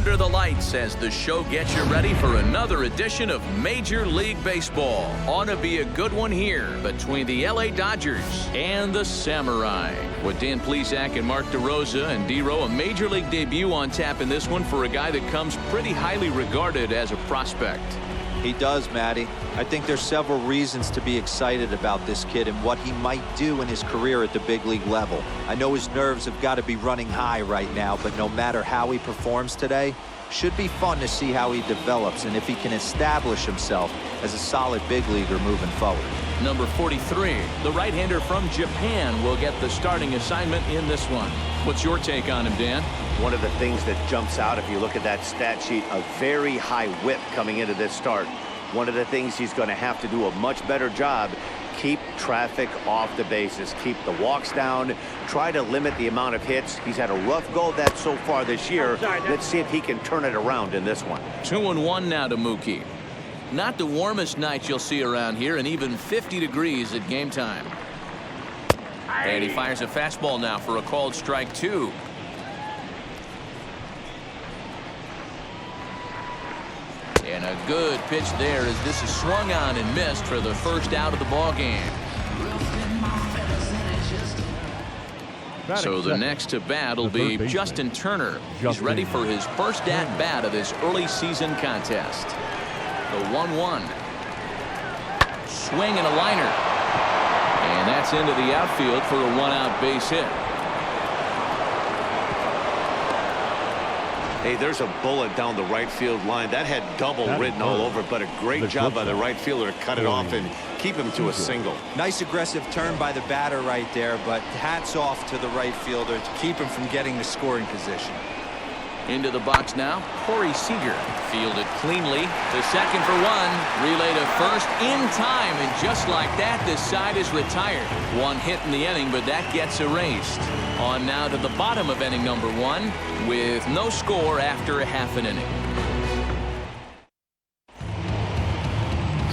under the lights as the show gets you ready for another edition of Major League Baseball. Ought to be a good one here between the LA Dodgers and the Samurai. With Dan Plesac and Mark DeRosa and D-Row, a Major League debut on tap in this one for a guy that comes pretty highly regarded as a prospect. He does, Matty. I think there's several reasons to be excited about this kid and what he might do in his career at the big league level. I know his nerves have got to be running high right now, but no matter how he performs today, should be fun to see how he develops and if he can establish himself as a solid big leaguer moving forward. Number 43, the right-hander from Japan, will get the starting assignment in this one. What's your take on him, Dan? One of the things that jumps out if you look at that stat sheet, a very high whip coming into this start. One of the things he's going to have to do a much better job, keep traffic off the bases, keep the walks down, try to limit the amount of hits. He's had a rough go of that so far this year. Let's see if he can turn it around in this one. 2-1 now to Mookie. Not the warmest night you'll see around here, and even 50 degrees at game time. And he fires a fastball now for a called strike 2. And a good pitch there as this is swung on and missed for the first out of the ball game. So the next to bat will be Justin Turner. He's ready for his first at bat of this early season contest. The 1-1. Swing and a liner. And that's into the outfield for a one-out base hit. Hey, there's a bullet down the right field line. That had double written all over, but a great job by the right fielder to cut it off and keep him to a single. Nice aggressive turn by the batter right there, but hats off to the right fielder to keep him from getting the scoring position. Into the box now, Corey Seager. Fielded cleanly to second for one. Relay to first in time, and just like that, this side is retired. One hit in the inning, but that gets erased. On now to the bottom of inning number 1 with no score after a half an inning.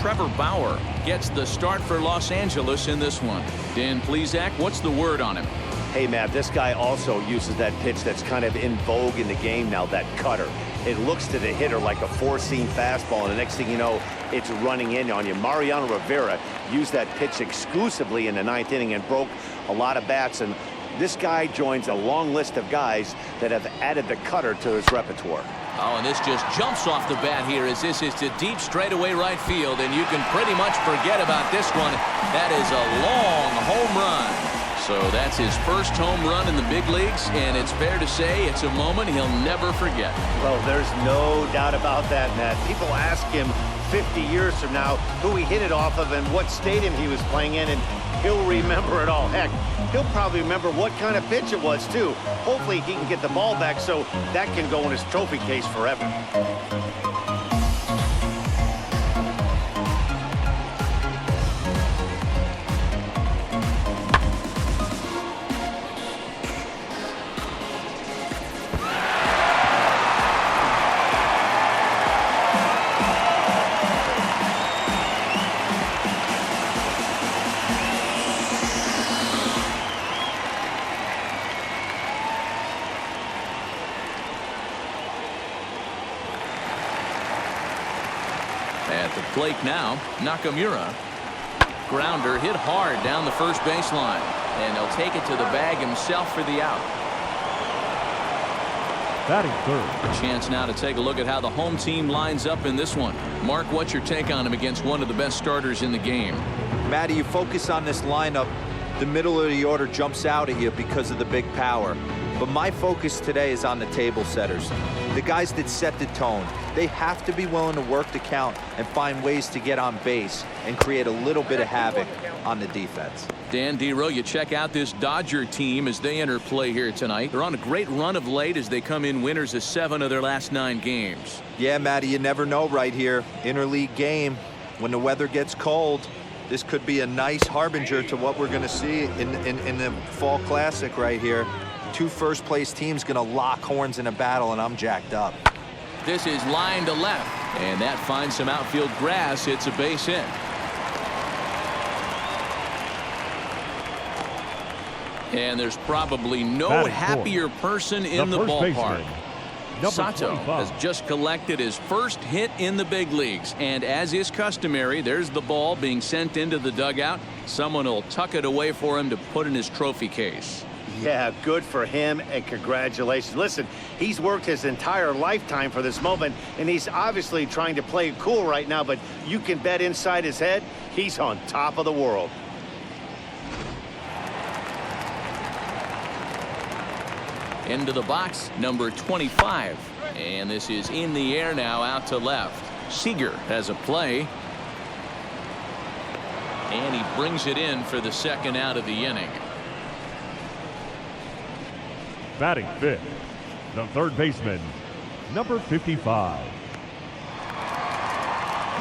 Trevor Bauer gets the start for Los Angeles in this one. Dan Plesac, what's the word on him? Hey, Matt, this guy also uses that pitch that's kind of in vogue in the game now, that cutter. It looks to the hitter like a four-seam fastball, and the next thing you know, it's running in on you. Mariano Rivera used that pitch exclusively in the 9th inning and broke a lot of bats, and this guy joins a long list of guys that have added the cutter to his repertoire. Oh, and this just jumps off the bat here as this is to deep straightaway right field, and you can pretty much forget about this one. That is a long home run. So that's his first home run in the big leagues, and it's fair to say it's a moment he'll never forget. Well, there's no doubt about that, Matt. People ask him 50 years from now who he hit it off of and what stadium he was playing in, and he'll remember it all. Heck, he'll probably remember what kind of pitch it was, too. Hopefully he can get the ball back so that can go in his trophy case forever. At the plate now, Nakamura. Grounder hit hard down the first baseline, and he'll take it to the bag himself for the out. Batting third. A chance now to take a look at how the home team lines up in this one. Mark, what's your take on him against one of the best starters in the game? Matty, you focus on this lineup, the middle of the order jumps out at you because of the big power. But my focus today is on the table setters, the guys that set the tone. They have to be willing to work the count and find ways to get on base and create a little bit of havoc on the defense. Dan D-Row, you check out this Dodger team as they enter play here tonight. They're on a great run of late as they come in winners of 7 of their last 9 games. Yeah, Matty, you never know right here. Interleague game, when the weather gets cold, this could be a nice harbinger to what we're going to see in the Fall Classic right here. 2 first-place teams going to lock horns in a battle, and I'm jacked up. This is line to left, and that finds some outfield grass. It's a base hit. And there's probably no happier person in the ballpark. Sato 25. has just collected his first hit in the big leagues, and as is customary, there's the ball being sent into the dugout. Someone will tuck it away for him to put in his trophy case. Yeah, good for him, and congratulations. Listen, he's worked his entire lifetime for this moment, and he's obviously trying to play it cool right now, but you can bet inside his head, he's on top of the world. Into the box, number 25. And this is in the air now, out to left. Seager has a play. And he brings it in for the second out of the inning. Batting fifth, the third baseman, number 55.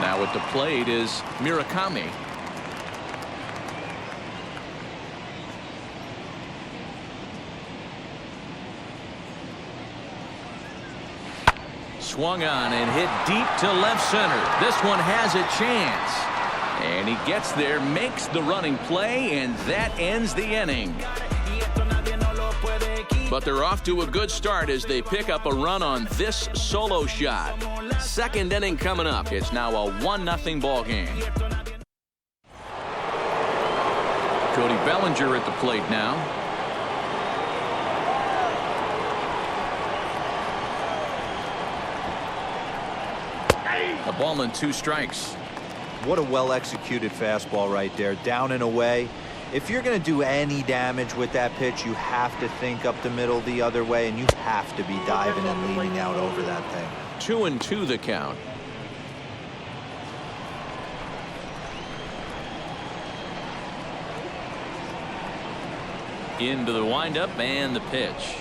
Now at the plate is Murakami. Swung on and hit deep to left center. This one has a chance. And he gets there, makes the running play, and that ends the inning. But they're off to a good start as they pick up a run on this solo shot. Second inning coming up. It's now a 1-0 ball game. Cody Bellinger at the plate now. A ball and 2 strikes. What a well-executed fastball right there, down and away. If you're going to do any damage with that pitch, you have to think up the middle the other way, and you have to be diving and leaning out over that thing. 2-2 the count. Into the windup and the pitch.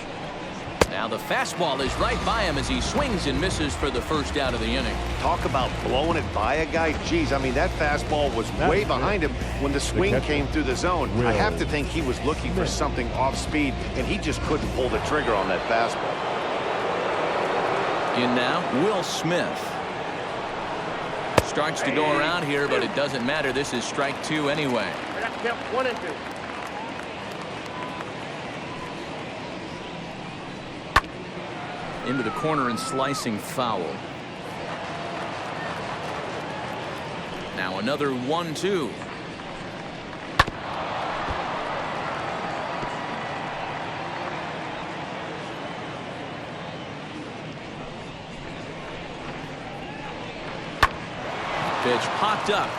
Now the fastball is right by him as he swings and misses for the first out of the inning. Talk about blowing it by a guy. Geez, I mean, that fastball was way behind him when the swing came through the zone. I have to think he was looking for something off speed, and he just couldn't pull the trigger on that fastball. In now, Will Smith. Starts to go around here, but it doesn't matter. This is strike 2 anyway. 1 and 2. Into the corner and slicing foul. Now another 1-2. Pitch popped up.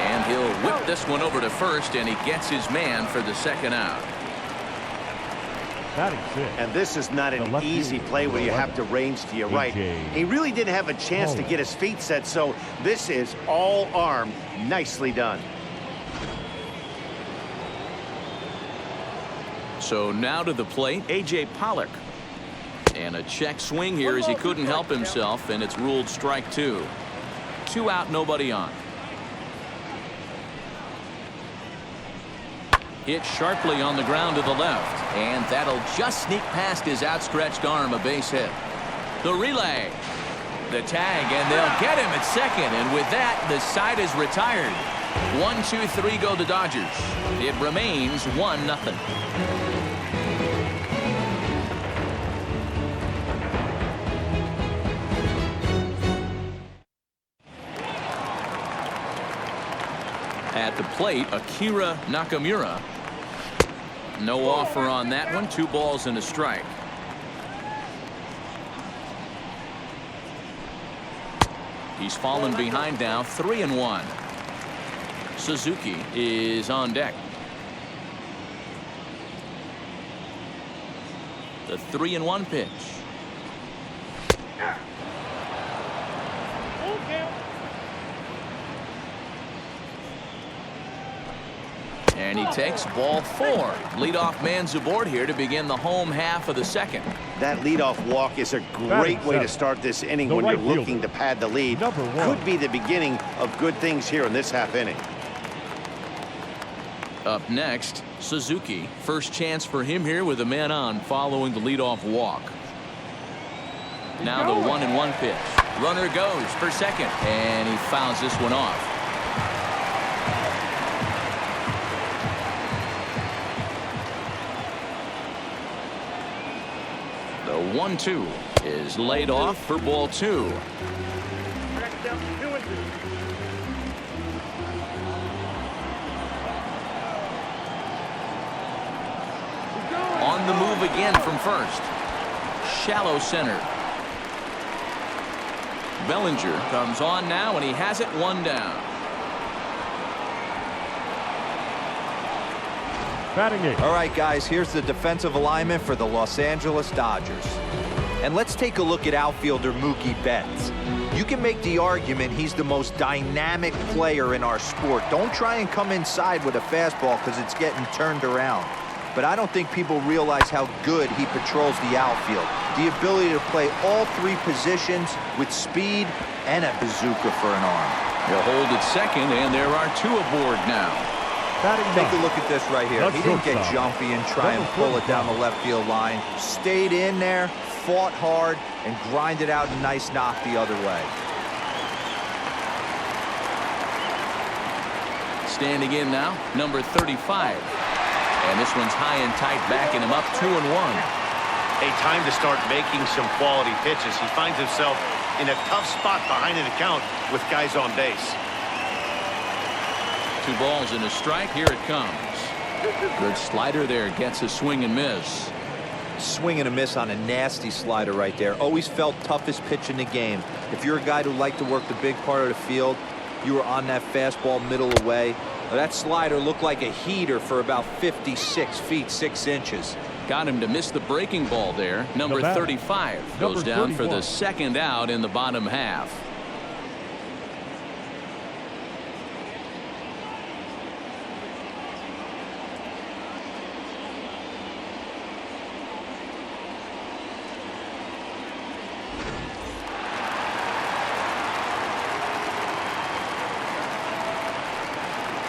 And he'll whip this one over to first, and he gets his man for the second out. And this is not an easy play where you have to range to your right. He really didn't have a chance to get his feet set, so this is all arm. Nicely done. So now to the plate, A.J. Pollock. And a check swing here as he couldn't help himself, and it's ruled strike 2. 2 out, nobody on. Hit sharply on the ground to the left, and that'll just sneak past his outstretched arm, a base hit. The relay, the tag, and they'll get him at second, and with that, the side is retired. 1-2-3 go the Dodgers. It remains 1-0. At the plate, Akira Nakamura. No offer on that one. 2 balls and a strike. He's fallen behind now, 3-1. Suzuki is on deck. The 3-1 pitch. And he takes ball 4. Leadoff man's aboard here to begin the home half of the second. That leadoff walk is a great way to start this inning when you're looking to pad the lead. Could be the beginning of good things here in this half inning. Up next, Suzuki. First chance for him here with a man on following the leadoff walk. Now the 1-1 pitch. Runner goes for second, and he fouls this one off. 1-2 is laid off for ball 2. On the move again from first. Shallow center. Bellinger comes on now, and he has it 1 down. Batting eighth. All right, guys, here's the defensive alignment for the Los Angeles Dodgers. And let's take a look at outfielder Mookie Betts. You can make the argument he's the most dynamic player in our sport. Don't try and come inside with a fastball because it's getting turned around. But I don't think people realize how good he patrols the outfield. The ability to play all 3 positions with speed and a bazooka for an arm. They'll hold at second, and there are 2 aboard now. Take a look at this right here. He didn't get jumpy and try and pull it down the left field line. Stayed in there, fought hard, and grinded out a nice knock the other way. Standing in now, number 35. And this one's high and tight, backing him up 2-1. A time to start making some quality pitches. He finds himself in a tough spot behind an account with guys on base. 2 balls and a strike. Here it comes. Good slider there. Gets a swing and miss. Swing and a miss on a nasty slider right there. Always felt toughest pitch in the game. If you're a guy who liked to work the big part of the field, you were on that fastball middle away. That slider looked like a heater for about 56 feet 6 inches. Got him to miss the breaking ball there. Number 35 goes down for the 2nd out in the bottom half.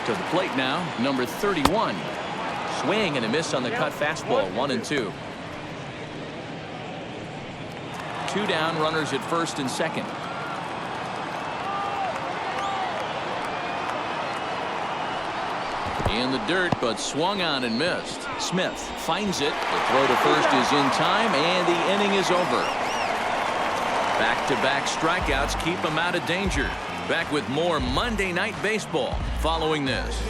To the plate now, number 31. Swing and a miss on the cut fastball, 1-2. 2 down, runners at first and second. In the dirt, but swung on and missed. Smith finds it. The throw to first is in time, and the inning is over. Back-to-back strikeouts keep him out of danger. Back with more Monday Night Baseball following this.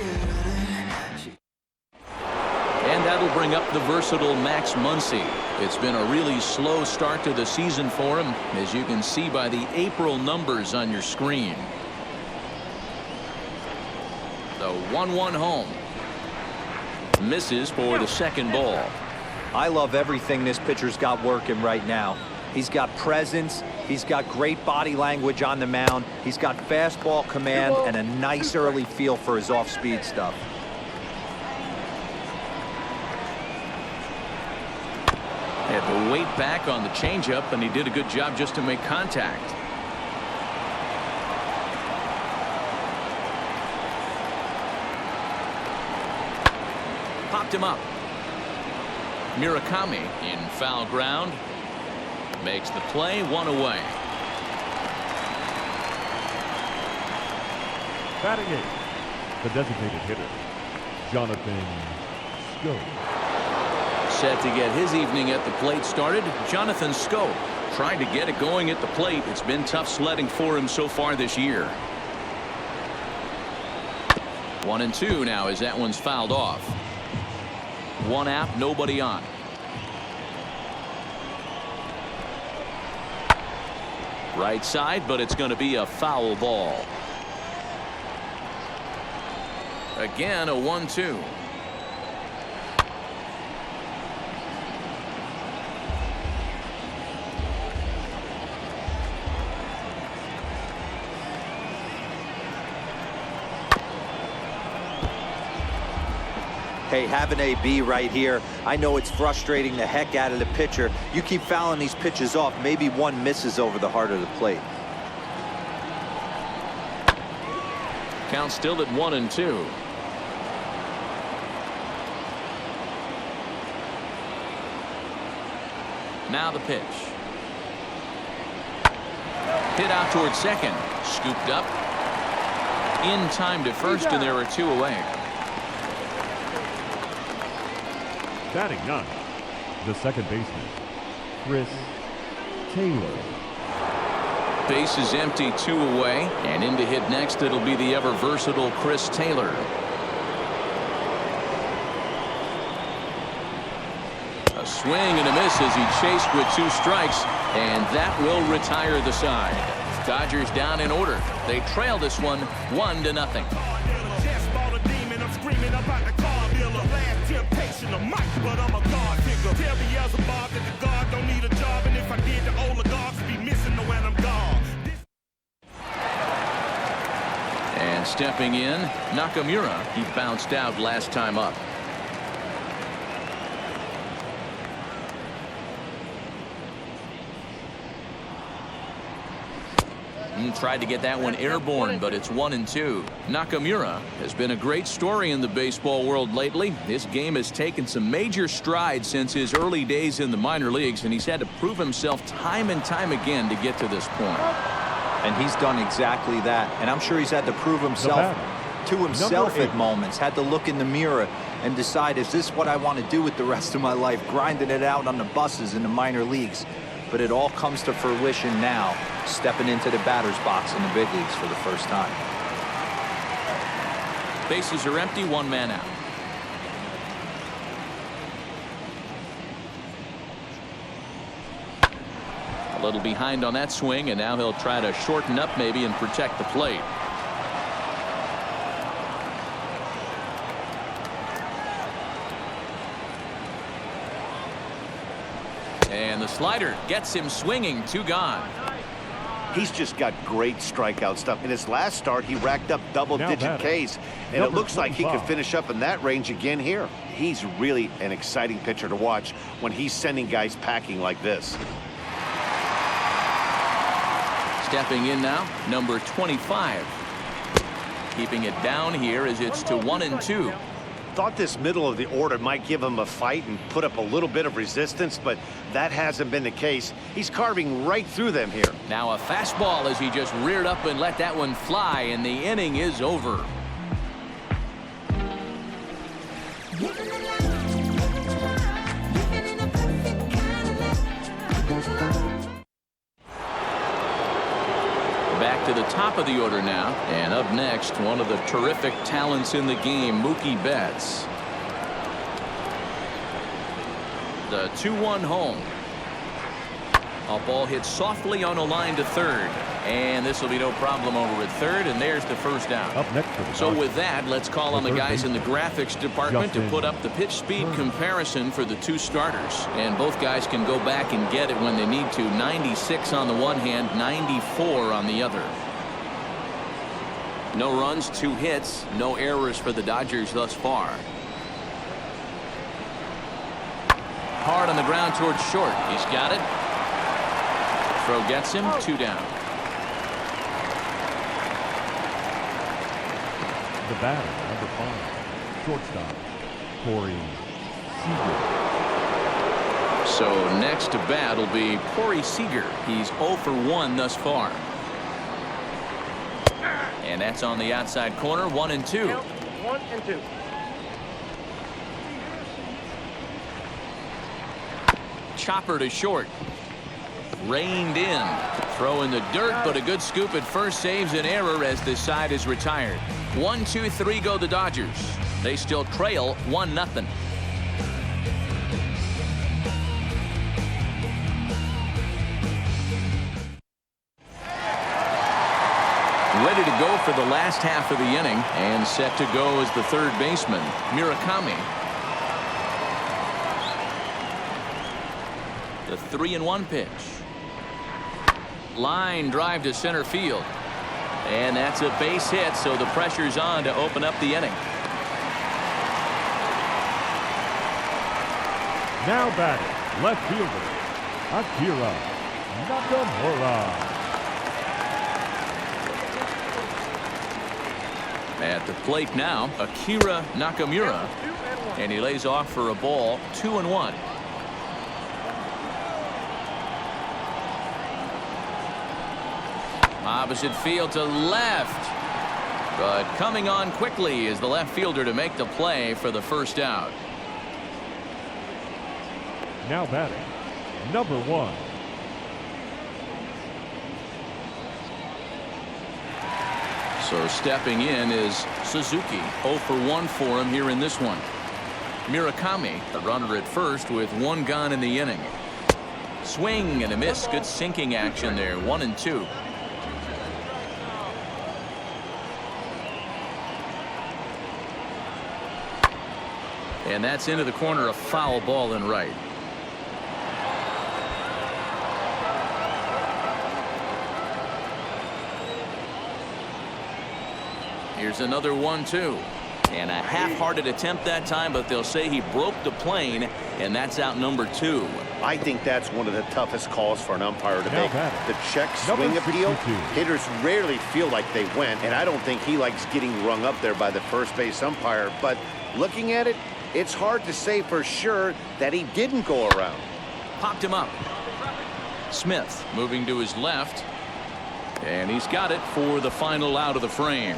And that'll bring up the versatile Max Muncy. It's been a really slow start to the season for him, as you can see by the April numbers on your screen. The 1-1 home. Misses for the 2nd ball. I love everything this pitcher's got working right now. He's got presence. He's got great body language on the mound. He's got fastball command and a nice early feel for his off-speed stuff. Had to wait back on the changeup, and he did a good job just to make contact. Popped him up. Murakami in foul ground. Makes the play, 1 away. Batting eighth, the designated hitter, Jonathan Schoop. Set to get his evening at the plate started, Jonathan Schoop. Trying to get it going at the plate. It's been tough sledding for him so far this year. 1-2 now as that one's fouled off. 1 out, nobody on. Right side, but it's going to be a foul ball. Again, a 1-2. Hey, have an AB right here. I know it's frustrating the heck out of the pitcher. You keep fouling these pitches off, maybe one misses over the heart of the plate. Count still at 1-2. Now the pitch. Hit out towards second. Scooped up. In time to first, and there are 2 away. Batting 9, the second baseman, Chris Taylor. Base is empty, 2 away, and in to hit next it'll be the ever versatile Chris Taylor. A swing and a miss as he chased with 2 strikes, and that will retire the side. Dodgers down in order. They trail this one 1-0. And stepping in, Nakamura. He bounced out last time up. Tried to get that one airborne, but it's 1-2. Nakamura has been a great story in the baseball world lately. His game has taken some major strides since his early days in the minor leagues, and he's had to prove himself time and time again to get to this point. And he's done exactly that. And I'm sure he's had to prove himself to himself at moments. Had to look in the mirror and decide, is this what I want to do with the rest of my life? Grinding it out on the buses in the minor leagues. But it all comes to fruition now, stepping into the batter's box in the big leagues for the first time. Bases are empty, 1 man out. A little behind on that swing, and now he'll try to shorten up maybe and protect the plate. And the slider gets him swinging, 2 gone. He's just got great strikeout stuff. In his last start, he racked up double-digit Ks, and it looks like he could finish up in that range again here. He's really an exciting pitcher to watch when he's sending guys packing like this. Stepping in now, number 25. Keeping it down here as it's to 1-2. Thought this middle of the order might give him a fight and put up a little bit of resistance, but that hasn't been the case. He's carving right through them here. Now a fastball as he just reared up and let that one fly, and the inning is over. Back to the top of the order now, and up next, one of the terrific talents in the game, Mookie Betts. The 2-1 home. A ball hit softly on a line to third, and this will be no problem over at third, and there's the first down. Up next for the So with that, let's call on the guys in the graphics department to put up the pitch speed comparison for the 2 starters, and both guys can go back and get it when they need to. 96 on the one hand, 94 on the other. No runs, 2 hits, no errors for the Dodgers thus far. Hard on the ground towards short. He's got it. Throw gets him, 2 down. The batter, number 5, shortstop, Corey Seager. So next to bat will be Corey Seager. He's 0 for 1 thus far. And that's on the outside corner, 1-2. 1-2. Chopper to short. Reined in. Throw in the dirt, but a good scoop at first saves an error as this side is retired. 1-2-3 go the Dodgers. They still trail 1-0. Ready to go for the last half of the inning, and set to go as the third baseman, Murakami. The 3-1 pitch. Line drive to center field. And that's a base hit, so the pressure's on to open up the inning. Now batting, left fielder, Akira Nakamura. At the plate now, Akira Nakamura. And he lays off for a ball, 2-1. Opposite field to left. But coming on quickly is the left fielder to make the play for the first out. Now batting, number 1. So stepping in is Suzuki. 0 for 1 for him here in this one. Murakami, the runner at first with 1 gone in the inning. Swing and a miss. Good sinking action there. 1 and 2. And that's into the corner, a foul ball and right. Here's another 1-2. And a half-hearted attempt that time, but they'll say he broke the plane, and that's out number 2. I think that's one of the toughest calls for an umpire to make. The check swing appeal, hitters rarely feel like they went, and I don't think he likes getting rung up there by the first base umpire. But looking at it, it's hard to say for sure that he didn't go around. Popped him up. Smith moving to his left, and he's got it for the final out of the frame.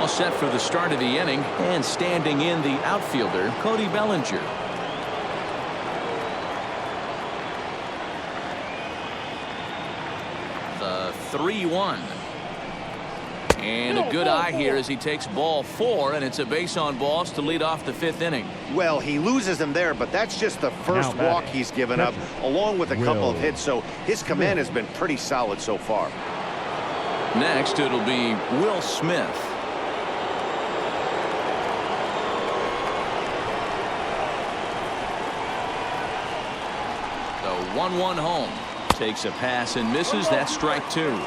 Set for the start of the inning, and standing in the outfielder, Cody Bellinger. The 3-1. And a good eye here as he takes ball 4, and it's a base on balls to lead off the 5th inning. Well, he loses him there, but that's just the first walk he's given up, along with a couple of hits, so his command has been pretty solid so far. Next, it'll be Will Smith. The 1-1 home. Takes a pass and misses. That's strike 2.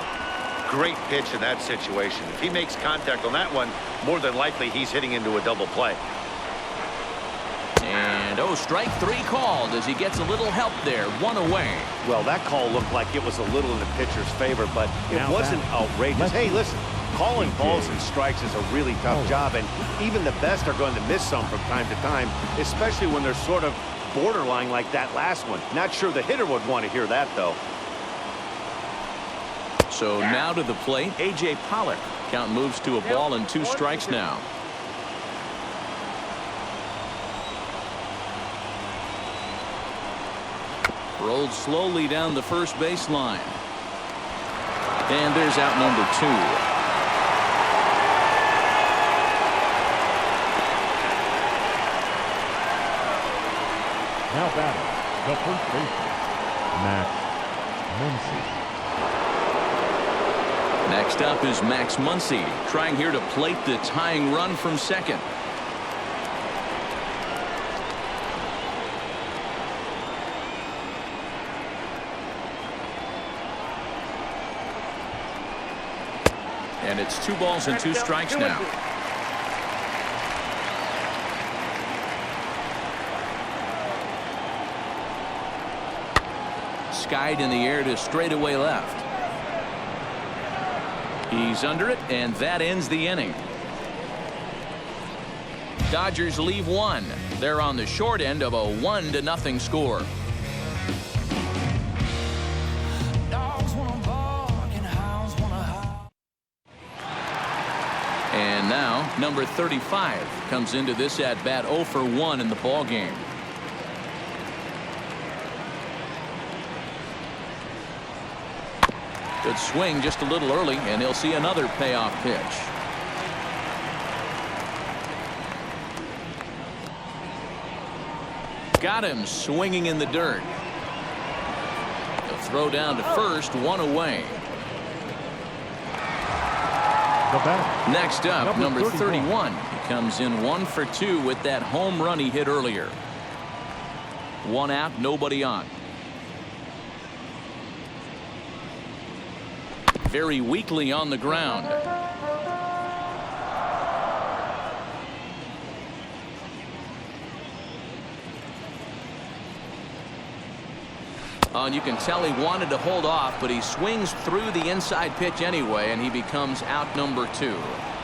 Great pitch in that situation. If he makes contact on that one, more than likely he's hitting into a double play. And strike 3 called as he gets a little help there. 1 away. Well, that call looked like it was a little in the pitcher's favor, but it wasn't outrageous. Hey, listen, calling balls and strikes is a really tough job, and even the best are going to miss some from time to time, especially when they're sort of borderline like that last one. Not sure the hitter would want to hear that, though. So now to the plate, A.J. Pollock. Count moves to a ball and 2 strikes now. Rolled slowly down the first baseline. And there's out number 2. Now batting, the first baseman, Max Muncy. Next up is Max Muncy, trying here to plate the tying run from second. And it's 2 balls and 2 strikes now. Skied in the air to straightaway left. He's under it, and that ends the inning. Dodgers leave 1. They're on the short end of a 1-0 score. And now, number 35 comes into this at-bat 0 for 1 in the ballgame. Good swing just a little early, and he'll see another payoff pitch. Got him swinging in the dirt. He'll throw down to first, 1 away. Next up, number 31. He comes in 1 for 2 with that home run he hit earlier. 1 out, nobody on. Very weakly on the ground. Well, and you can tell he wanted to hold off, but he swings through the inside pitch anyway, and he becomes out number 2.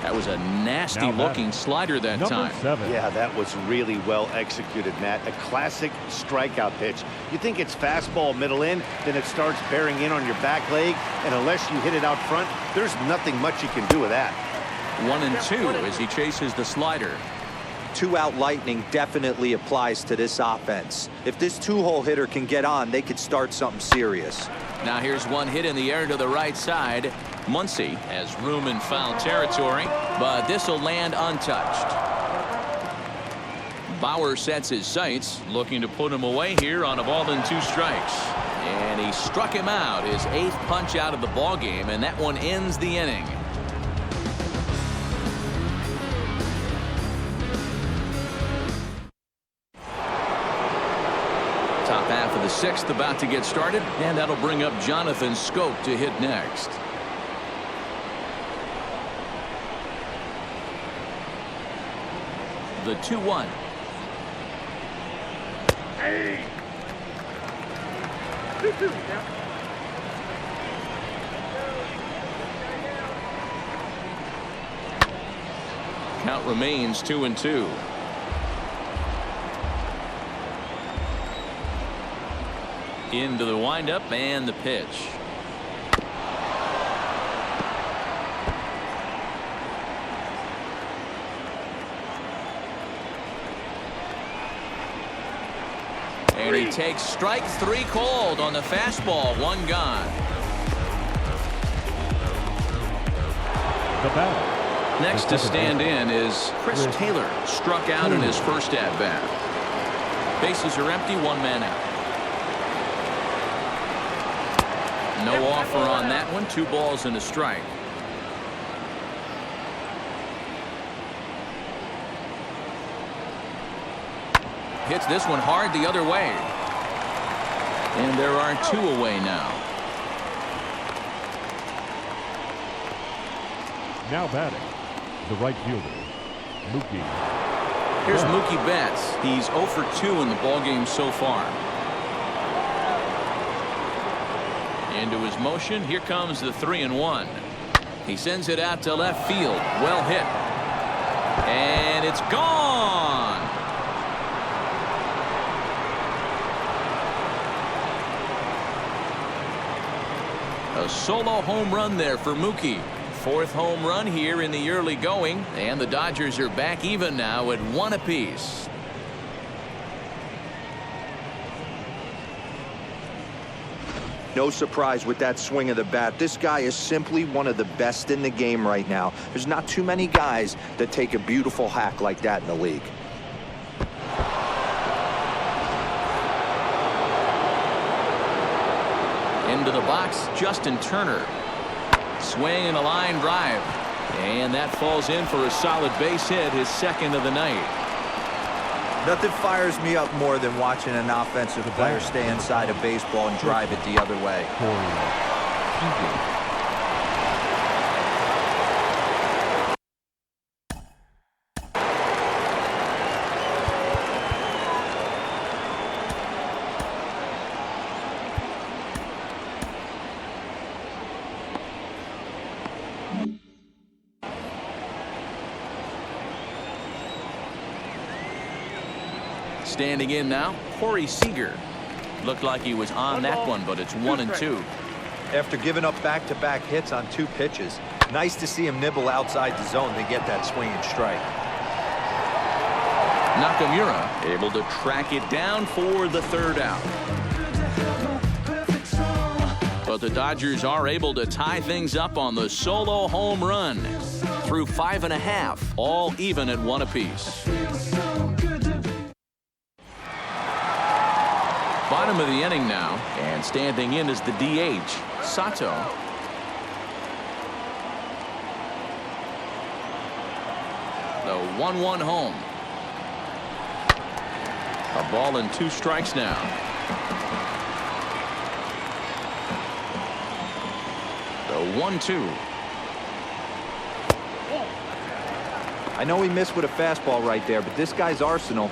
That was a nasty-looking slider that time. 7. Yeah, that was really well executed, Matt. A classic strikeout pitch. You think it's fastball middle in, then it starts bearing in on your back leg, and unless you hit it out front, there's nothing much you can do with that. 1-2 as he chases the slider. 2-out lightning definitely applies to this offense. If this 2-hole hitter can get on, they could start something serious. Now here's one hit in the air to the right side. Muncy has room in foul territory, but this will land untouched. Bauer sets his sights, looking to put him away here on a ball and 2 strikes. And he struck him out, his 8th punch out of the ball game, and that one ends the inning. Top half of the 6th about to get started, and that'll bring up Jonathan Scope to hit next. The 2-1. Hey. Count remains 2-2. Into the windup and the pitch. And he takes strike 3 called on the fastball. 1 gone. The batter. Next to stand in is Chris Taylor. Struck out in his first at-bat. Bases are empty. 1 man out. No offer on that one. 2 balls and a strike. Hits this one hard the other way. And there are 2 away now. Now batting, the right fielder, Mookie. Here's Mookie Betts. He's 0 for 2 in the ballgame so far. Into his motion. Here comes the 3-1. He sends it out to left field. Well hit. And it's gone. A solo home run there for Mookie. 4th home run here in the early going, and the Dodgers are back even now at 1 apiece. No surprise with that swing of the bat. This guy is simply one of the best in the game right now. There's not too many guys that take a beautiful hack like that in the league. Into the box, Justin Turner. Swing and a line drive. And that falls in for a solid base hit, his 2nd of the night. Nothing fires me up more than watching an offensive player stay inside a baseball and drive it the other way. Standing in now, Corey Seager. Looked like he was on that one, but it's 1-2. After giving up back-to-back hits on 2 pitches, nice to see him nibble outside the zone to get that swinging strike. Nakamura able to track it down for the 3rd out. But the Dodgers are able to tie things up on the solo home run. Through 5.5, all even at 1 apiece. Bottom of the inning now, and standing in is the DH, Sato. The 1-1 home. A ball and 2 strikes now. The 1-2. I know he missed with a fastball right there, but this guy's arsenal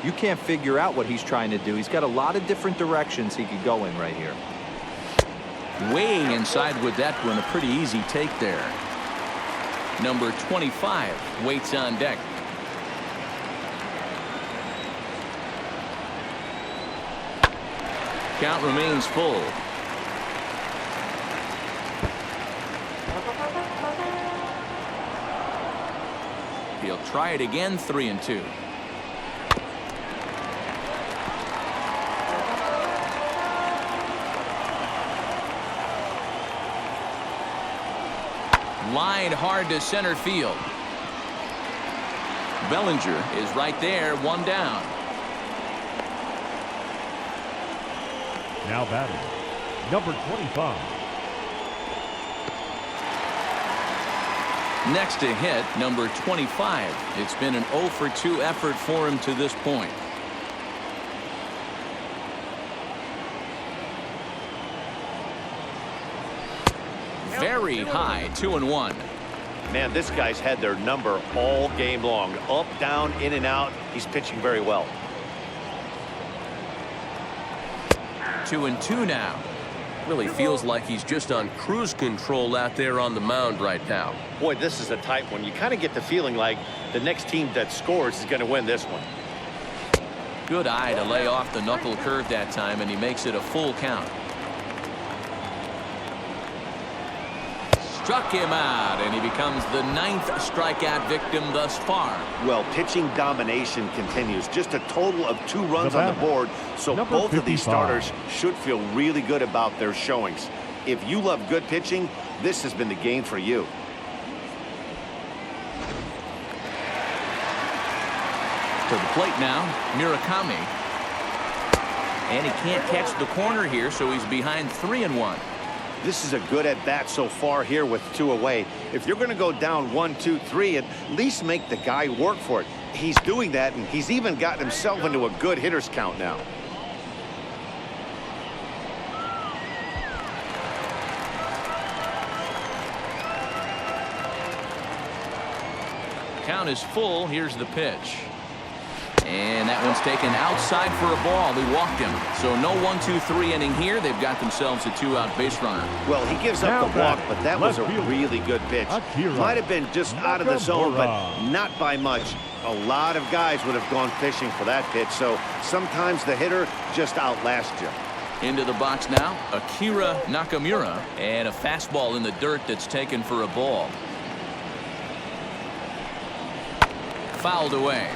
You can't figure out what he's trying to do. He's got a lot of different directions he could go in right here. Weighing inside with that one, a pretty easy take there. Number 25 waits on deck. Count remains full. He'll try it again, 3-2. Line hard to center field. Bellinger is right there, one down. Now batting, number 25. Next to hit, number 25. It's been an 0 for 2 effort for him to this point. Very high, 2-1. Man, this guy's had their number all game long. Up, down, in and out. He's pitching very well. 2-2 now. Really feels like he's just on cruise control out there on the mound right now. Boy, this is a tight one. You kind of get the feeling like the next team that scores is going to win this one. Good eye to lay off the knuckle curve that time, and he makes it a full count. Struck him out, and he becomes the 9th strikeout victim thus far. Well, pitching domination continues. Just a total of 2 runs on the board, so both of these starters should feel really good about their showings. If you love good pitching, this has been the game for you. To the plate now, Murakami. And he can't catch the corner here, so he's behind 3-1. This is a good at-bat so far here with 2 away. If you're going to go down 1, 2, 3, at least make the guy work for it. He's doing that, and he's even gotten himself into a good hitter's count now. Count is full. Here's the pitch. And that one's taken outside for a ball. He walked him. So no 1-2-3 inning here. They've got themselves a 2-out base runner. Well, he gives up the walk, but that was a really good pitch. Might have been just out of the zone, but not by much. A lot of guys would have gone fishing for that pitch, so sometimes the hitter just outlasts you. Into the box now, Akira Nakamura, and a fastball in the dirt that's taken for a ball. Fouled away.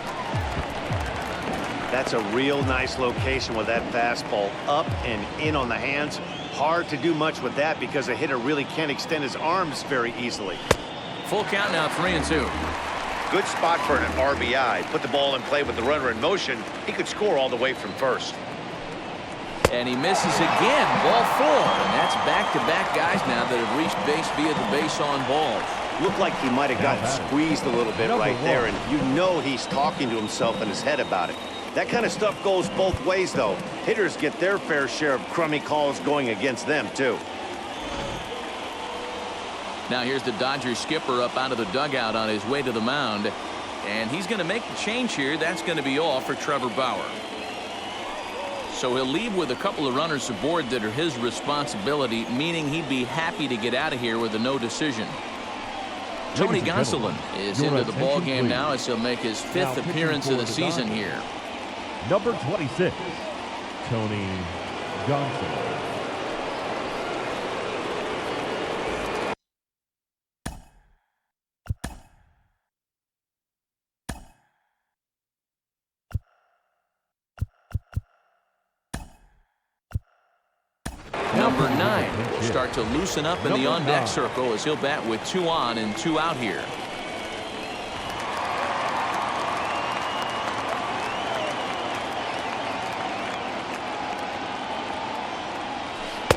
That's a real nice location with that fastball up and in on the hands. Hard to do much with that because a hitter really can't extend his arms very easily. Full count now, 3-2. Good spot for an RBI. Put the ball in play with the runner in motion. He could score all the way from first. And he misses again. Ball 4. And that's back-to-back guys now that have reached base via the base on balls. Looked like he might have gotten squeezed a little bit right there, and you know he's talking to himself in his head about it. That kind of stuff goes both ways, though. Hitters get their fair share of crummy calls going against them, too. Now here's the Dodgers skipper up out of the dugout on his way to the mound. And he's going to make the change here. That's going to be all for Trevor Bauer. So he'll leave with a couple of runners aboard that are his responsibility, meaning he'd be happy to get out of here with a no decision. Tony Gonsolin is into the ball game now as he'll make his 5th appearance of the season here. Number 26, Tony Gonsolin. Number 9 will start to loosen up in the on-deck circle as he'll bat with 2 on and 2 out here.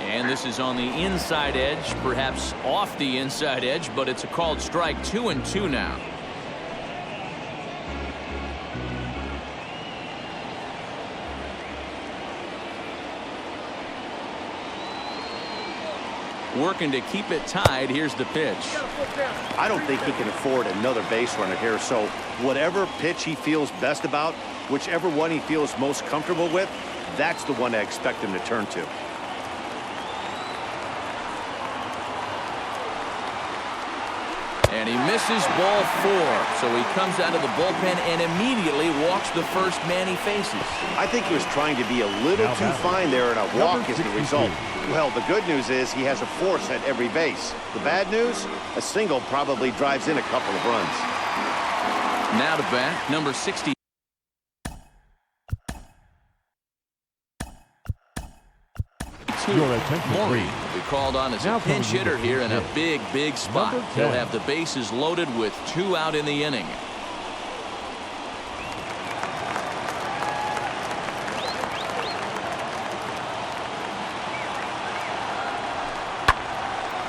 And this is on the inside edge, perhaps off the inside edge, but it's a called strike. 2-2 now. Working to keep it tied. Here's the pitch. I don't think he can afford another base runner here, so whatever pitch he feels best about, Whichever one he feels most comfortable with, that's the one I expect him to turn to. And he misses ball 4. So he comes out of the bullpen and immediately walks the first man he faces. I think he was trying to be a little too fine there, and a walk is the result. Well, the good news is he has a force at every base. The bad news, a single probably drives in a couple of runs. Now to bat, number 60. Maury will be called on as a pinch hitter here in a big spot. He'll have the bases loaded with 2 out in the inning.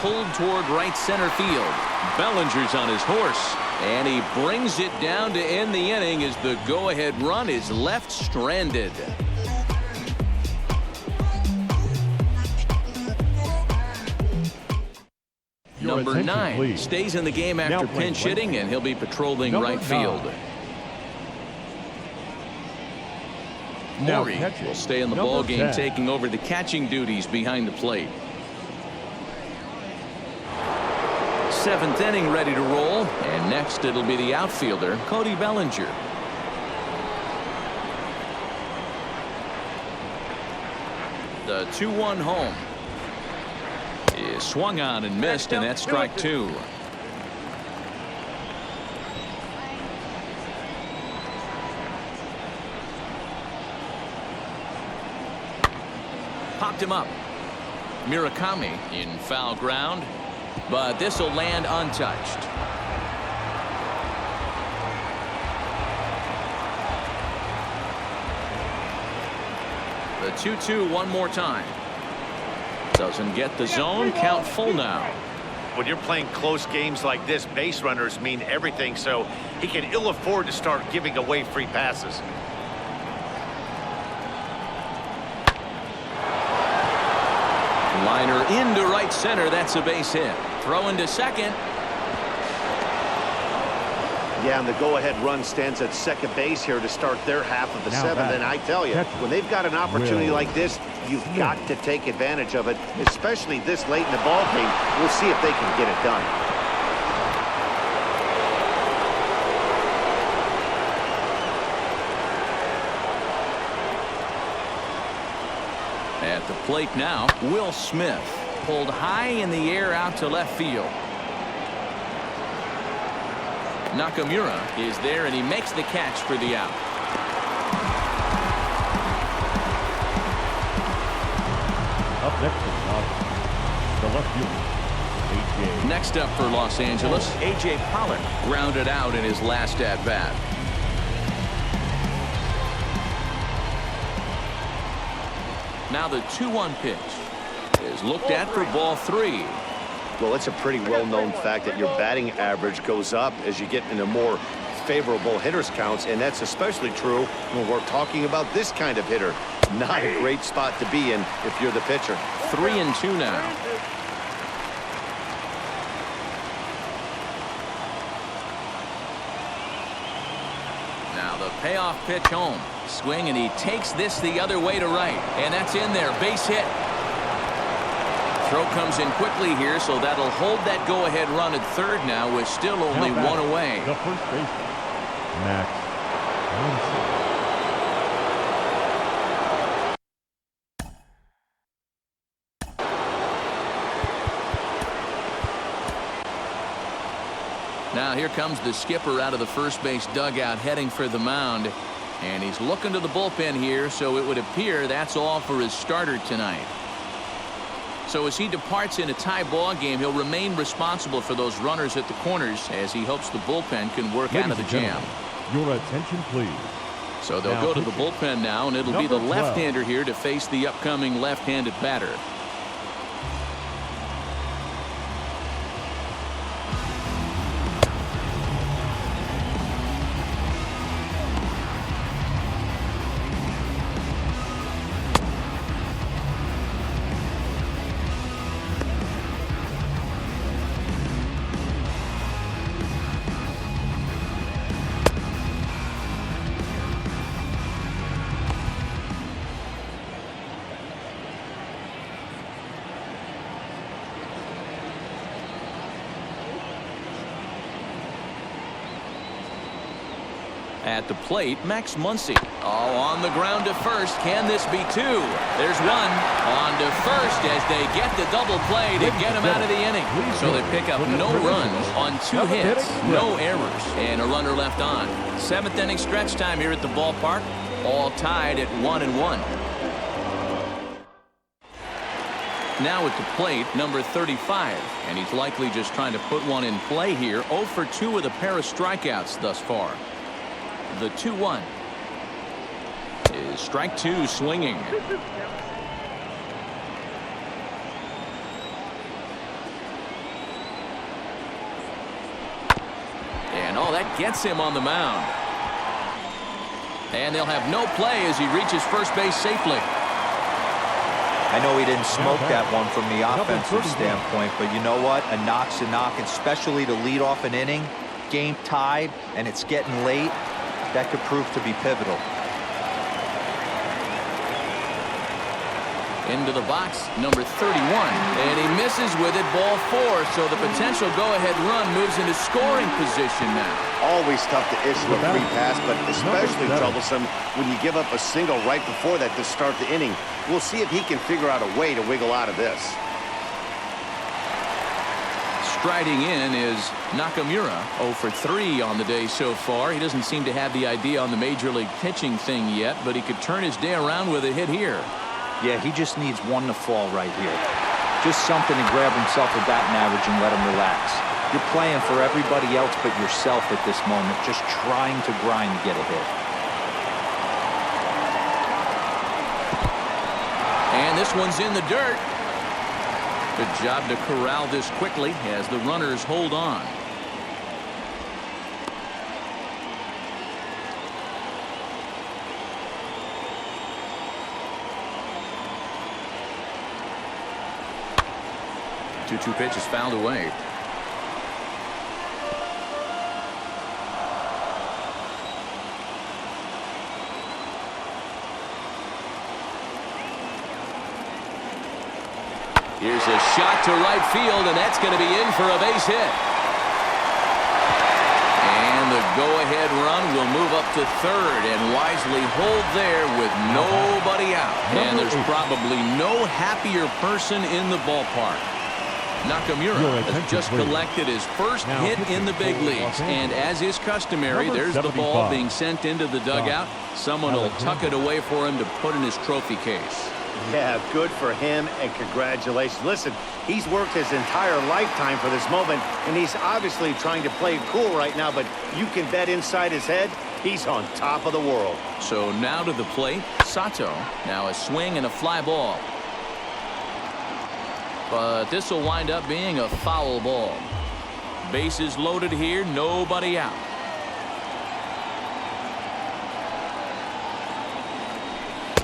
Pulled toward right center field. Bellinger's on his horse, and he brings it down to end the inning as the go-ahead run is left stranded. Number 9 stays in the game after pinch hitting, and he'll be patrolling right field. Maury will stay in the ball game, taking over the catching duties behind the plate. 7th inning ready to roll, and next it'll be the outfielder, Cody Bellinger. The 2-1 home is swung on and missed, and that's strike 2. Popped him up. Murakami in foul ground, but this will land untouched. The 2-2 one more time. Doesn't get the zone. Count full now. When you're playing close games like this, base runners mean everything, so he can ill afford to start giving away free passes. Liner into right center. That's a base hit. Throw into second. Yeah, and the go-ahead run stands at second base here to start their half of the 7th. And I tell you, when they've got an opportunity like this, you've got to take advantage of it, especially this late in the ball game. We'll see if they can get it done. At the plate now, Will Smith pulled high in the air out to left field. Nakamura is there, and he makes the catch for the out. Up next is the left fielder, A.J. Next up for Los Angeles, A.J. Pollock grounded out in his last at-bat. Now the 2-1 pitch is looked at for ball 3. Well, it's a pretty well-known fact that your batting average goes up as you get into more favorable hitters counts, and that's especially true when we're talking about this kind of hitter. Not a great spot to be in if you're the pitcher. 3-2 now. Now the payoff pitch home. Swing, and he takes this the other way to right, and that's in there. Base hit. Throw comes in quickly here, so that'll hold that go-ahead run at third now with still only 1 away. The first baseman, Max Muncy. Now here comes the skipper out of the first base dugout heading for the mound, and he's looking to the bullpen here, so it would appear that's all for his starter tonight. So as he departs in a tie ball game, he'll remain responsible for those runners at the corners as he hopes the bullpen can work out of the jam. Your attention, please. So they'll go to the bullpen now, and it'll be the left-hander here to face the upcoming left-handed batter. At the plate, Max Muncy. Oh, on the ground to first. Can this be two? There's one. On to first as they get the double play to get him out of the inning. So they pick up no runs on 2 hits, no errors, and a runner left on. 7th inning stretch time here at the ballpark. All tied at 1-1. Now at the plate, number 35, and he's likely just trying to put one in play here. 0 for 2 with a pair of strikeouts thus far. The 2-1 is strike 2 swinging. And oh, that gets him on the mound. And they'll have no play as he reaches first base safely. I know he didn't smoke that one from the offensive standpoint, but you know what? A knock's a knock, especially to lead off an inning, game tied, and it's getting late. That could prove to be pivotal. Into the box, number 31, and he misses with it, ball 4, so the potential go-ahead run moves into scoring position now. Always tough to issue a free pass, but especially troublesome when you give up a single right before that to start the inning. We'll see if he can figure out a way to wiggle out of this. Striding in is Nakamura, 0 for 3 on the day so far. He doesn't seem to have the idea on the major league pitching thing yet, but he could turn his day around with a hit here. Yeah, he just needs one to fall right here. Just something to grab himself a batting average and let him relax. You're playing for everybody else but yourself at this moment, just trying to grind to get a hit. And this one's in the dirt. Good job to corral this quickly as the runners hold on. Two pitches fouled away. Here's a shot to right field, and that's going to be in for a base hit. And the go-ahead run will move up to third and wisely hold there with nobody out. And there's probably no happier person in the ballpark. Nakamura has just collected his first hit in the big leagues, and as is customary, there's the ball being sent into the dugout. Someone will tuck it away for him to put in his trophy case. Yeah, good for him, and congratulations. Listen, he's worked his entire lifetime for this moment, and he's obviously trying to play cool right now, but you can bet inside his head, he's on top of the world. So now to the plate, Sato. Now a swing and a fly ball. But this will wind up being a foul ball. Bases loaded here, nobody out.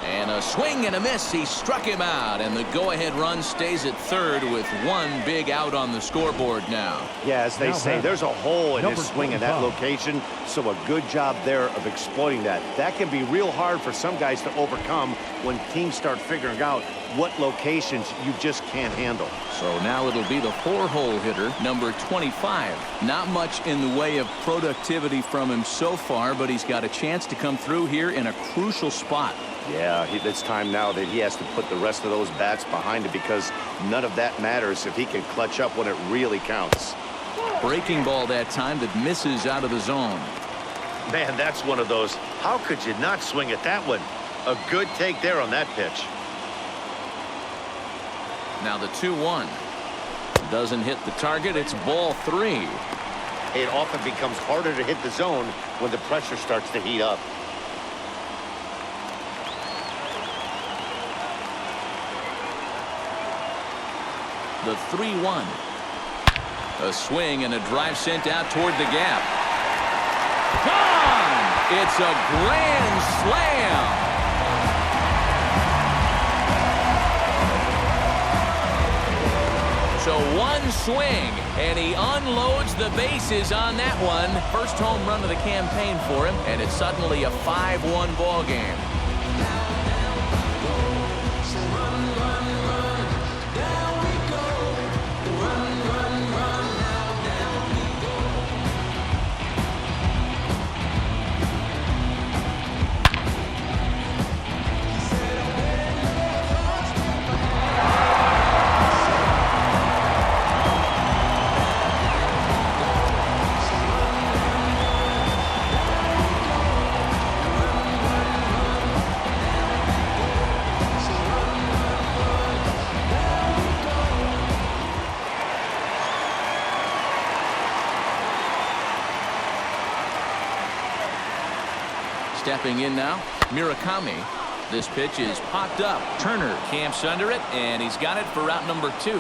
And a swing and a miss. He struck him out, and the go-ahead run stays at third with one big out on the scoreboard now. Yeah, as they say, there's a hole in his swing in that location, so a good job there of exploiting that. That can be real hard for some guys to overcome when teams start figuring out what locations you just can't handle. So now it'll be the 4-hole hitter, number 25. Not much in the way of productivity from him so far, but he's got a chance to come through here in a crucial spot. Yeah, it's time now that he has to put the rest of those bats behind him, because none of that matters if he can clutch up when it really counts. Breaking ball that time that misses out of the zone. Man, that's one of those. How could you not swing at that one? A good take there on that pitch. Now the 2-1. Doesn't hit the target. It's ball 3. It often becomes harder to hit the zone when the pressure starts to heat up. The 3-1. A swing and a drive sent out toward the gap. Gone! It's a grand slam. So one swing, and he unloads the bases on that one. First home run of the campaign for him, and it's suddenly a 5-1 ball game. Stepping in now, Murakami. This pitch is popped up. Turner camps under it, and he's got it for out number 2.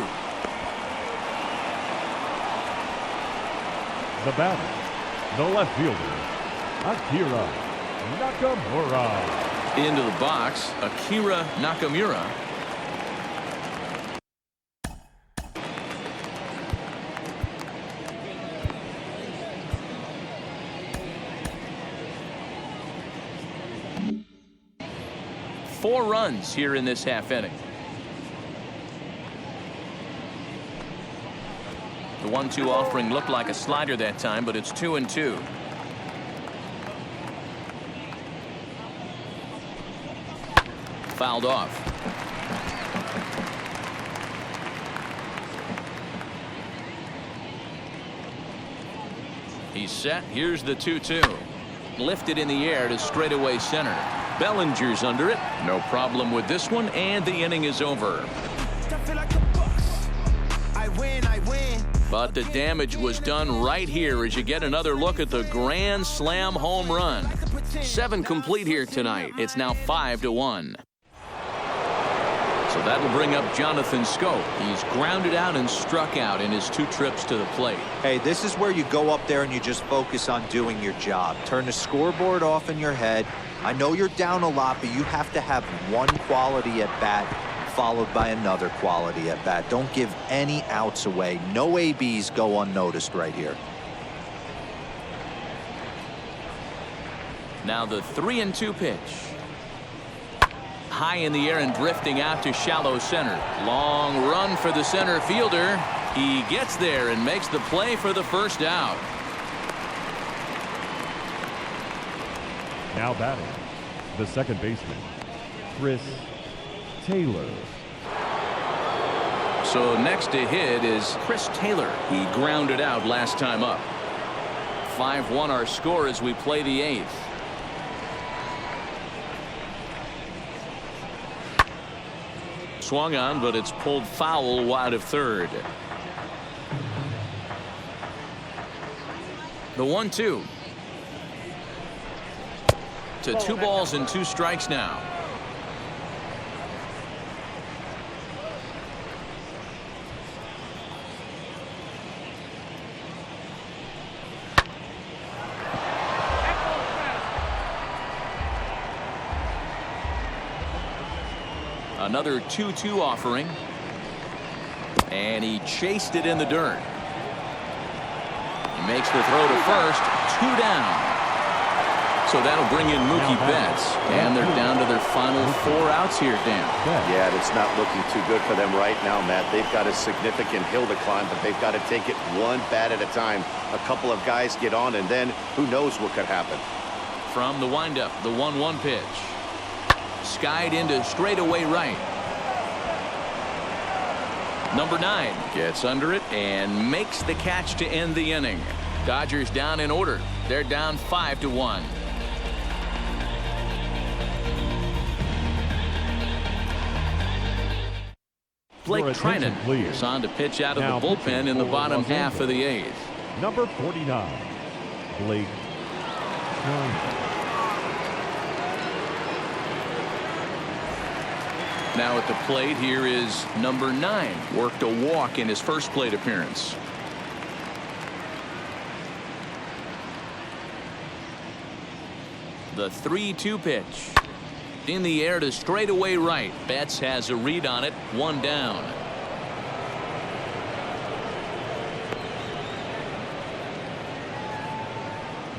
The batter, the left fielder, Akira Nakamura. Into the box, Akira Nakamura. Four runs here in this half inning. The 1-2 offering looked like a slider that time, but it's 2-2. Fouled off. He's set. Here's the 2-2. Lifted in the air to straightaway center. Bellinger's under it. No problem with this one, and the inning is over. But the damage was done right here as you get another look at the grand slam home run. 7 complete here tonight. It's now 5-1. So that'll bring up Jonathan Scope. He's grounded out and struck out in his 2 trips to the plate. Hey, this is where you go up there and you just focus on doing your job. Turn the scoreboard off in your head. I know you're down a lot, but you have to have one quality at bat followed by another quality at bat. Don't give any outs away. No ABs go unnoticed right here. Now the 3-2 pitch. High in the air and drifting out to shallow center. Long run for the center fielder. He gets there and makes the play for the first out. Now batting, the second baseman, Chris Taylor. So next to hit is Chris Taylor. He grounded out last time up. 5-1 our score as we play the 8th. Swung on, but it's pulled foul wide of third. The 1-2. To 2 balls and 2 strikes now. Another 2-2 offering. And he chased it in the dirt. He makes the throw to first. 2 down. So that'll bring in Mookie Betts. And they're down to their final 4 outs here, Dan. Yeah, it's not looking too good for them right now, Matt. They've got a significant hill to climb, but they've got to take it one bat at a time. A couple of guys get on, and then who knows what could happen. From the windup, the 1-1 pitch. Skied into straightaway right. Number 9 gets under it and makes the catch to end the inning. Dodgers down in order. They're down 5-1. Blake Trinan is on to pitch out of the bullpen in the bottom half of the 8th. Number 49, Blake Trinan. Now at the plate here is number 9. Worked a walk in his first plate appearance. The 3-2 pitch. In the air to straightaway right. Betts has a read on it. 1 down.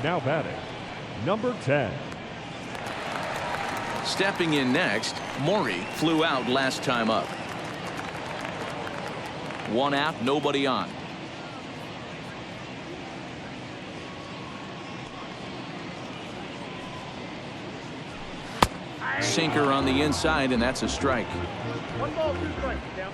Now batting, number 10. Stepping in next, Maury flew out last time up. 1 out, nobody on. Sinker on the inside, and that's a strike. 1 ball, 2 strikes. Down.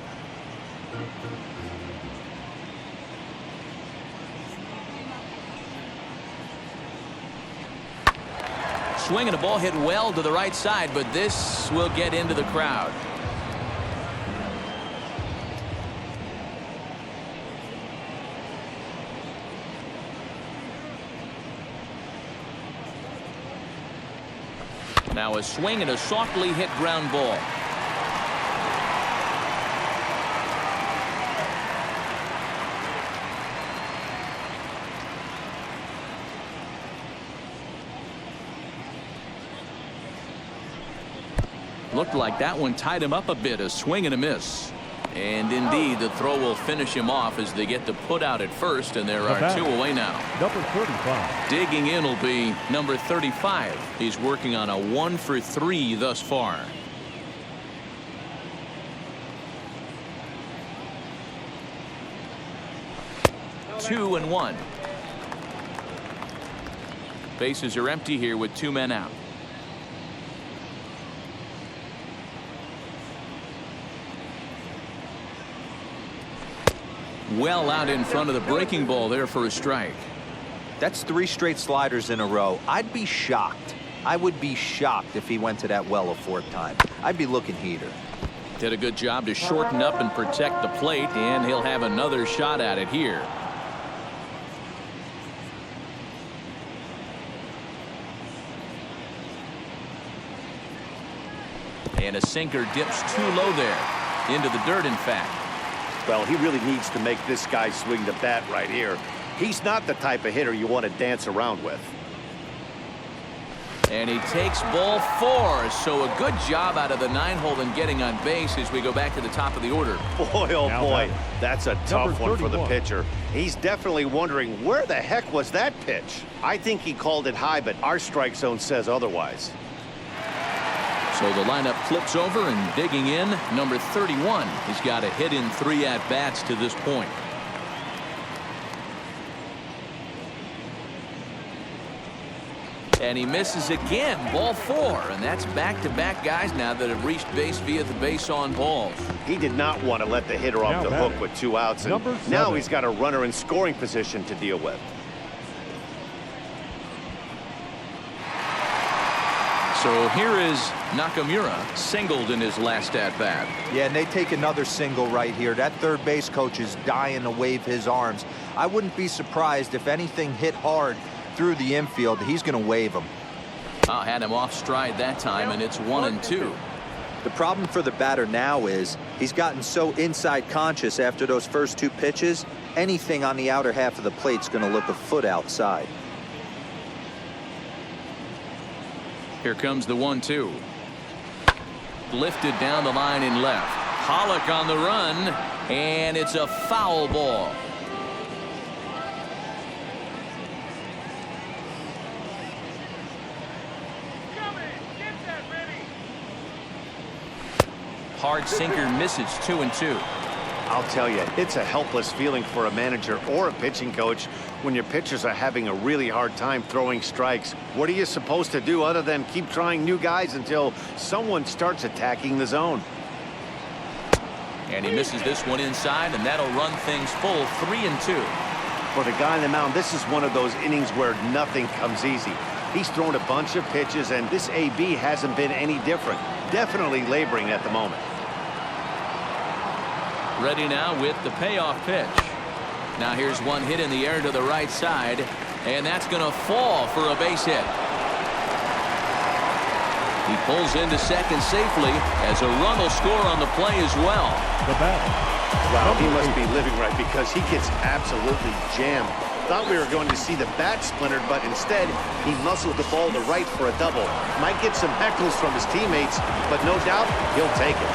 Swinging a ball hit well to the right side, but this will get into the crowd. Now a swing and a softly hit ground ball. Looked like that one tied him up a bit. A swing and a miss. And indeed, the throw will finish him off as they get the put out at first, and there are 2 away now. Number 35. Digging in will be number 35. He's working on a 1-for-3 thus far. Two and one. Bases are empty here with 2 men out. Well out in front of the breaking ball there for a strike. That's 3 straight sliders in a row. I'd be shocked. I would be shocked if he went to that well a 4th time. I'd be looking heater. Did a good job to shorten up and protect the plate, and he'll have another shot at it here. And a sinker dips too low there. Into the dirt, in fact. Well, he really needs to make this guy swing the bat right here. He's not the type of hitter you want to dance around with. And he takes ball 4. So a good job out of the 9-hole and getting on base as we go back to the top of the order. Boy, oh Now boy, that's a tough one for the 31. pitcher. He's definitely wondering, where the heck was that pitch? I think he called it high, but our strike zone says otherwise. So the lineup flips over, and digging in, number 31. He's got a hit in 3 at-bats to this point. And he misses again. Ball 4. And that's back-to-back guys now that have reached base via the base on balls. He did not want to let the hitter off Now the hook with 2 outs. And now he's got a runner in scoring position to deal with. So here is Nakamura, singled in his last at-bat. Yeah, and they take another single right here. That third base coach is dying to wave his arms. I wouldn't be surprised if anything hit hard through the infield. He's going to wave him. Had him off stride that time, and it's 1-2. The problem for the batter now is he's gotten so inside conscious after those first 2 pitches. Anything on the outer half of the plate's going to look a foot outside. Here comes the 1-2. Lifted down the line in left. Pollock on the run, and it's a foul ball. Hard sinker misses. 2-2. I'll tell you, it's a helpless feeling for a manager or a pitching coach when your pitchers are having a really hard time throwing strikes. What are you supposed to do other than keep trying new guys until someone starts attacking the zone? And he misses this one inside, and that'll run things full. 3-2. For the guy on the mound, this is one of those innings where nothing comes easy. He's thrown a bunch of pitches, and this AB hasn't been any different. Definitely laboring at the moment. Ready now with the payoff pitch. Now here's one hit in the air to the right side, and that's going to fall for a base hit. He pulls into second safely as a run will score on the play as well. The batter. Wow, he must be living right because he gets absolutely jammed. Thought we were going to see the bat splintered, but instead he muscled the ball to right for a double. Might get some heckles from his teammates, but no doubt he'll take it.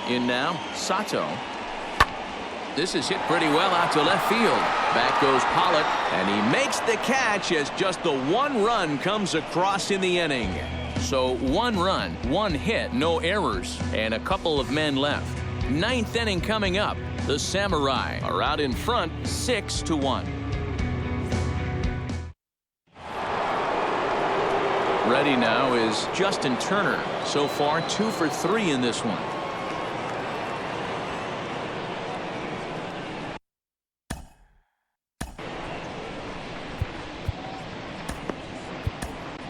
In now, Sato. This is hit pretty well out to left field. Back goes Pollock, and he makes the catch as just the 1 run comes across in the inning. So 1 run, 1 hit, no errors, and a couple of men left. 9th inning coming up. The Samurai are out in front, 6-1. Ready now is Justin Turner. So far, 2 for 3 in this one.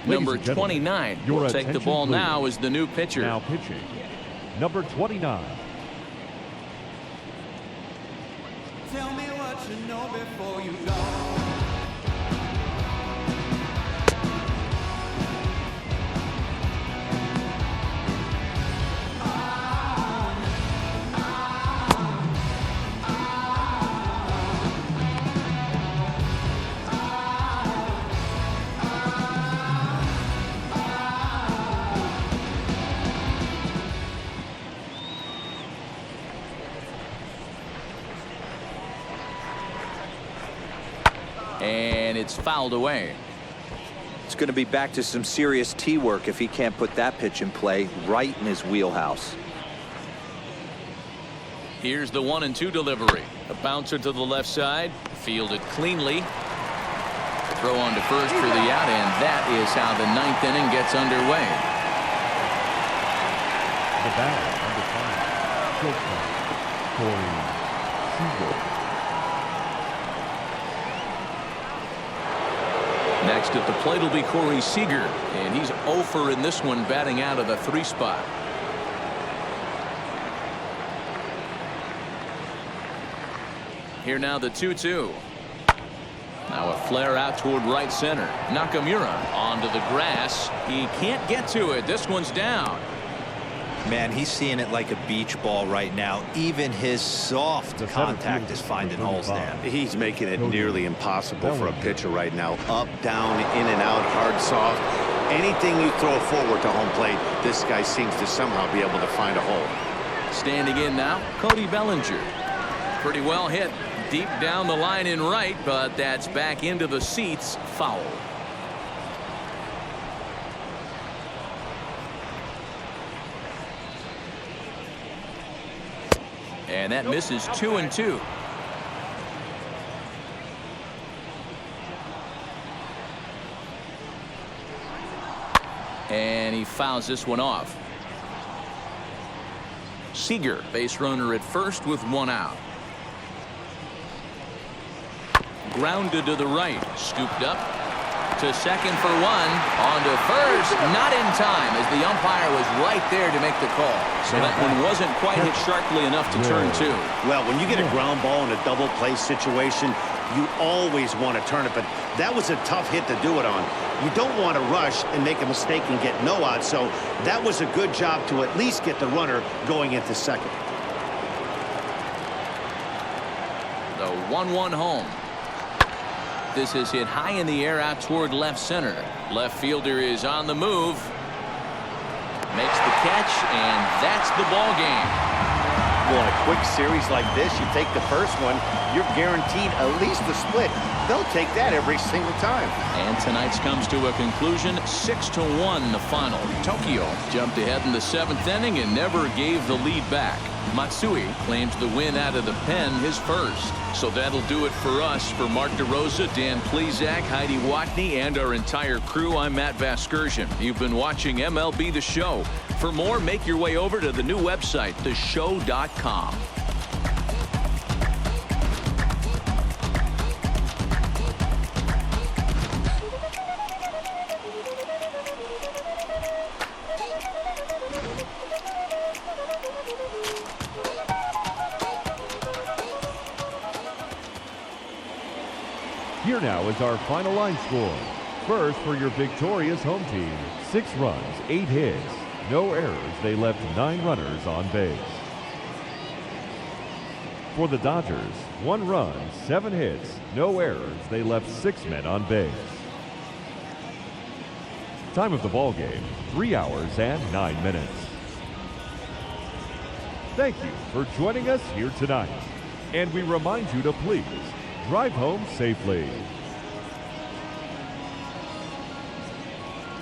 Number 29 will take the ball now as the new pitcher. Now pitching, number 29. Tell me what you know before you go. And it's fouled away. It's going to be back to some serious tee work if he can't put that pitch in play right in his wheelhouse. Here's the 1-2 delivery. A bouncer to the left side, fielded cleanly. Throw on to first for the out, and that is how the 9th inning gets underway. The batter, number 5, shortstop, Corey Seager. Next at the plate will be Corey Seager, and he's 0 in this one, batting out of the 3 spot. Here now the 2-2. Now a flare out toward right center. Nakamura onto the grass. He can't get to it. This one's down. Man, he's seeing it like a beach ball right now. Even his soft contact is finding holes there. He's making it nearly impossible for a pitcher right now. Up, down, in and out, hard, soft. Anything you throw forward to home plate, this guy seems to somehow be able to find a hole. Standing in now, Cody Bellinger. Pretty well hit deep down the line in right, but that's back into the seats. Foul. And that misses 2-2. And he fouls this one off. Seager, base runner at first with 1 out. Grounded to the right, scooped up to second for 1, on to first, not in time as the umpire was right there to make the call. So that one wasn't quite hit sharply enough to turn 2. Well, when you get a ground ball in a double play situation, you always want to turn it, but that was a tough hit to do it on. You don't want to rush and make a mistake and get no out, so that was a good job to at least get the runner going into second. The 1-1 home. This is hit high in the air out toward left center. Left fielder is on the move. Makes the catch, and that's the ball game. Well, in a quick series like this, you take the first one, you're guaranteed at least a split. They'll take that every single time. And tonight's comes to a conclusion, 6-1 the final. Tokyo jumped ahead in the 7th inning and never gave the lead back. Matsui claims the win out of the pen, his first. So that'll do it for us. For Mark DeRosa, Dan Plesac, Heidi Watney, and our entire crew, I'm Matt Vasgersian. You've been watching MLB The Show. For more, make your way over to the new website, theshow.com. Here now is our final line score. First, for your victorious home team, 6 runs, 8 hits, no errors. They left 9 runners on base. For the Dodgers, 1 run, 7 hits, no errors. They left 6 men on base. Time of the ball game, 3 hours and 9 minutes. Thank you for joining us here tonight. And we remind you to please drive home safely.